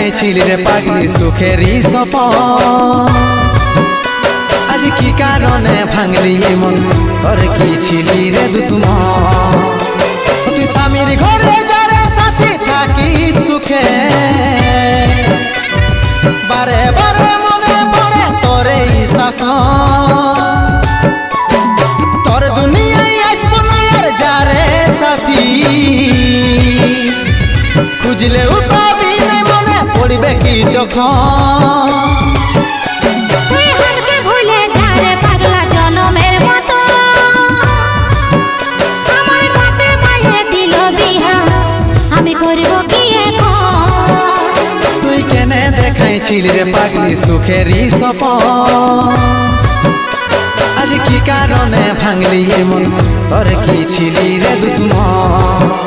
দেখাইছিলি রে পাগলি সুখেরই সপন আজ কি কারণে ভাঙলি মন তোর কি ছিলি রে দুশ্মন তুই স্বামীর ঘরে যারে সাথী থাকি সুখে বারে বারে মনে পড়ে তোরে শাসন তোর দুনিয়ায় আসবো না আর যারে সাথী খুঁজলেও পাবি না মনে পড়বে কি যখন দেখাইছিলি রে পাগলি সুখেরই সপন আজ কি কারণে ভাঙলি মন তোর কি ছিলি রে দুশ্মন